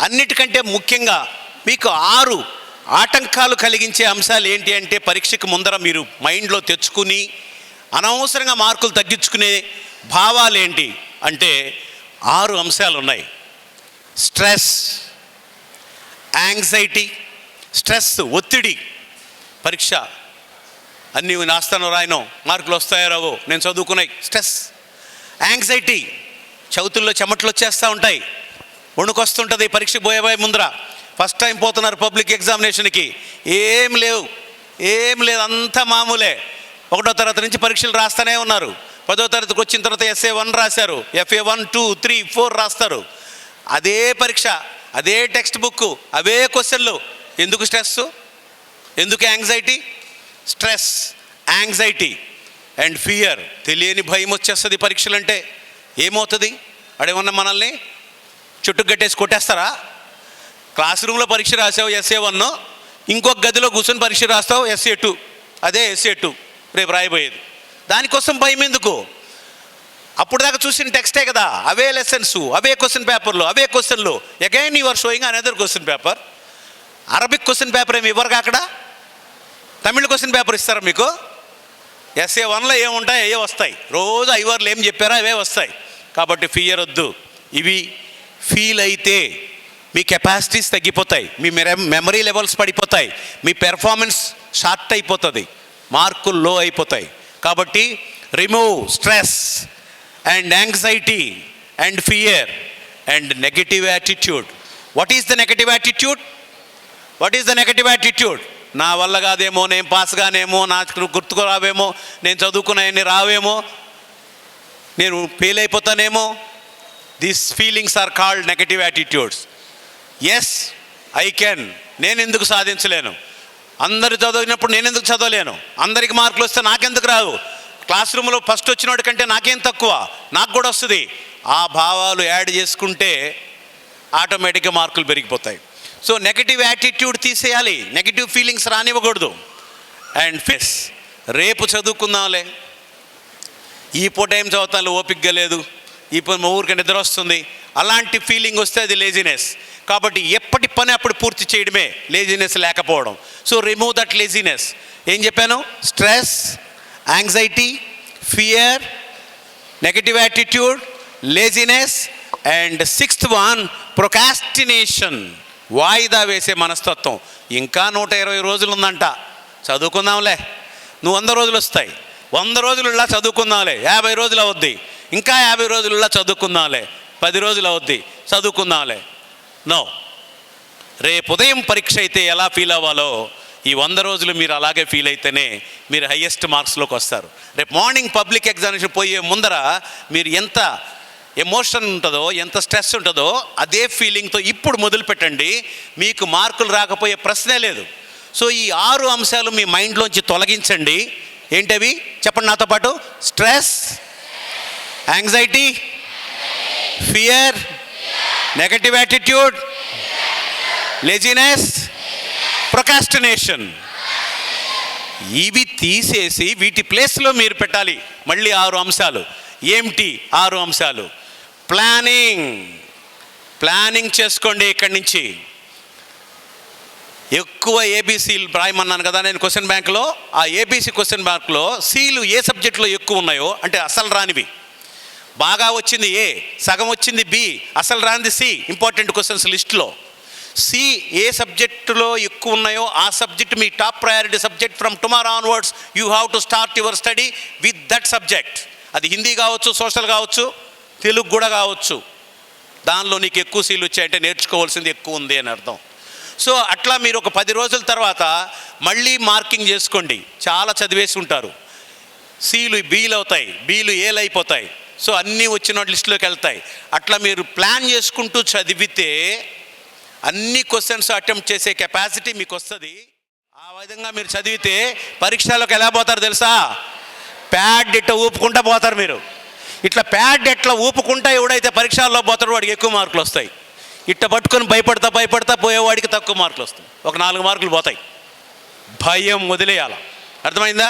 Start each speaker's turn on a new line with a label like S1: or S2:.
S1: అన్నిటికంటే ముఖ్యంగా మీకు 6 ఆటంకాలు కలిగించే అంశాలు ఏంటి అంటే పరీక్షకు ముందర మీరు మైండ్లో తెచ్చుకుని అనవసరంగా మార్కులు తగ్గించుకునే భావాలు ఏంటి అంటే 6 అంశాలు ఉన్నాయి. Stress, anxiety. స్ట్రెస్ ఒత్తిడి, పరీక్ష అన్నీ నాస్తానో రాయనో మార్కులు వస్తాయో రావో నేను చదువుకున్నాయి స్ట్రెస్. యాంగ్జైటీ, చౌతుల్లో చెమట్లు వచ్చేస్తూ ఉంటాయి, వణుకొస్తుంటుంది పరీక్ష పోయే ముందర. ఫస్ట్ టైం పోతున్నారు పబ్లిక్ ఎగ్జామినేషన్కి, ఏం లేదు, అంతా మామూలే. 1వ తరగతి నుంచి పరీక్షలు రాస్తూనే ఉన్నారు. 10వ తరగతికి వచ్చిన తర్వాత SA1 రాశారు, FA 1, 2, 3, 4 రాస్తారు. అదే పరీక్ష, అదే టెక్స్ట్ బుక్, అవే క్వశ్చన్లు. ఎందుకు స్ట్రెస్, ఎందుకు anxiety? Stress, anxiety and fear. తెలియని భయం వచ్చేస్తుంది పరీక్షలంటే. ఏమవుతుంది? అడేమన్నా మనల్ని చుట్టుకు కట్టేసి కొట్టేస్తారా? క్లాస్ రూమ్లో పరీక్ష రాసావు SA1, ఇంకొక గదిలో కూర్చొని పరీక్ష రాస్తావు SA2, అదే SA2 రేపు రాయబోయేది. దానికోసం భయం ఎందుకు? అప్పుడు దాకా చూసిన టెక్స్టే కదా, అవే లెసన్స్, అవే క్వశ్చన్ పేపర్లు, అవే క్వశ్చన్లు. Again your sowing another question paper. Arabic question paper ఏమి ఇవ్వరుగా అక్కడ? తమిళ క్వశ్చన్ పేపర్ ఇస్తారా మీకు? SA1లో ఏముంటాయి అవే వస్తాయి. రోజు 5 వారాలు ఏం చెప్పారో అవే వస్తాయి. కాబట్టి ఫియర్ వద్దు. ఇవి ఫీల్ అయితే మీ కెపాసిటీస్ తగ్గిపోతాయి, మీ మెమరీ లెవెల్స్ పడిపోతాయి, మీ పెర్ఫార్మెన్స్ షార్ట్ అయిపోతుంది, మార్కులు లో అయిపోతాయి. కాబట్టి remove stress and anxiety and fear and negative attitude. What is the negative attitude? నా వల్ల కాదేమో, నేను పాస్ కానేమో, నాకు గుర్తుకు రావేమో, నేను చదువుకున్నాయని రావేమో, నేను ఫెయిల్ అయిపోతానేమో. These feelings are called negative attitudes. Yes I can, నేను ఎందుకు సాధించలేను? అందరు చదివినప్పుడు నేను ఎందుకు చదవలేను? అందరికి మార్కులు వస్తే నాకెందుకు రావు? క్లాస్ రూమ్లో ఫస్ట్ వచ్చినోడి కంటే నాకేం తక్కువ, నాకు కూడా వస్తుంది. ఆ భావాలు యాడ్ చేసుకుంటే ఆటోమేటిక్గా మార్కులు పెరిగిపోతాయి. సో నెగటివ్ యాటిట్యూడ్ తీసేయాలి, నెగటివ్ ఫీలింగ్స్ రానివ్వకూడదు. అండ్ ఫేస్, రేపు చదువుకుందాంలే, ఈ పూట ఏం చదువుతాను ఓపికగా లేదు, ఈ పూట మా ఊరికి నిద్ర వస్తుంది, అలాంటి ఫీలింగ్ వస్తే అది లేజినెస్. కాబట్టి ఎప్పటి పని అప్పుడు పూర్తి చేయడమే లేజినెస్ లేకపోవడం. So remove that laziness. ఏం చెప్పాను? Stress, anxiety, fear, negative attitude, laziness and 6th one procrastination, వాయిదా వేసే మనస్తత్వం. ఇంకా 120 రోజులు ఉందంట, చదువుకుందాంలే. నువ్వు 100 రోజులు వస్తాయి, 100 రోజులులా చదువుకుందాంలే. 50 రోజులు అవుద్ది, ఇంకా 50 రోజులులా చదువుకుందాంలే. 10 రోజులు అవుద్ది, చదువుకుందాంలే. నో, రేపు ఉదయం పరీక్ష అయితే ఎలా ఫీల్ అవ్వాలో ఈ 100 రోజులు మీరు అలాగే ఫీల్ అయితేనే మీరు హయ్యెస్ట్ మార్క్స్లోకి వస్తారు. రేపు మార్నింగ్ పబ్లిక్ ఎగ్జామినేషన్ పోయే ముందర మీరు ఎంత ఎమోషన్ ఉంటుందో, ఎంత స్ట్రెస్ ఉంటుందో అదే ఫీలింగ్తో ఇప్పుడు మొదలు పెట్టండి. మీకు మార్కులు రాకపోయే ప్రశ్నే లేదు. సో ఈ 6 అంశాలు మీ మైండ్లోంచి తొలగించండి. ఏంటవి చెప్పండి నాతో పాటు? Stress, anxiety, fear, negative attitude, laziness, procrastination. ఇవి తీసేసి వీటి ప్లేస్లో మీరు పెట్టాలి మళ్ళీ 6 అంశాలు. ఏమిటి 6 అంశాలు? ప్లానింగ్ చేసుకోండి. ఇక్కడి నుంచి ఎక్కువ ఏబీసీలు రాయమన్నాను కదా నేను క్వశ్చన్ బ్యాంక్లో. ఆ ఏబీసీ క్వశ్చన్ బ్యాంక్లో సీలు ఏ సబ్జెక్టులో ఎక్కువ ఉన్నాయో, అంటే అసలు రానివి, బాగా వచ్చింది ఏ, సగం వచ్చింది బి, అసలు రానిది సి. ఇంపార్టెంట్ క్వశ్చన్స్ లిస్టులో సి ఏ సబ్జెక్టులో ఎక్కువ ఉన్నాయో ఆ subject me top priority subject. From tomorrow onwards you have to start your study with that subject. అది హిందీ కావచ్చు, సోషల్ కావచ్చు, తెలుగు కూడా కావచ్చు. దానిలో నీకు ఎక్కువ సీలు వచ్చాయంటే నేర్చుకోవాల్సింది ఎక్కువ ఉంది అని అర్థం. సో అట్లా మీరు ఒక 10 రోజుల తర్వాత మళ్ళీ మార్కింగ్ చేసుకోండి. చాలా చదివేసి ఉంటారు, సీలు బీలు అవుతాయి, బీలు ఏలు అయిపోతాయి. సో అన్నీ వచ్చిన లిస్టులోకి వెళ్తాయి. అట్లా మీరు ప్లాన్ చేసుకుంటూ చదివితే అన్ని క్వశ్చన్స్ అటెంప్ట్ చేసే కెపాసిటీ మీకు వస్తుంది. ఆ విధంగా మీరు చదివితే పరీక్షలోకి ఎలా పోతారు తెలుసా? ప్యాడ్ ఇట్లా ఊపుకుంటా పోతారు మీరు. ఇట్లా ప్యాడ్ ఎట్లా ఊపుకుంటా ఎవడైతే పరీక్షల్లో పోతాడో వాడికి ఎక్కువ మార్కులు వస్తాయి. ఇట్లా పట్టుకొని భయపడతా పోయేవాడికి తక్కువ మార్కులు వస్తాయి. ఒక 4 మార్కులు పోతాయి. భయం వదిలేయాలి. అర్థమైందా?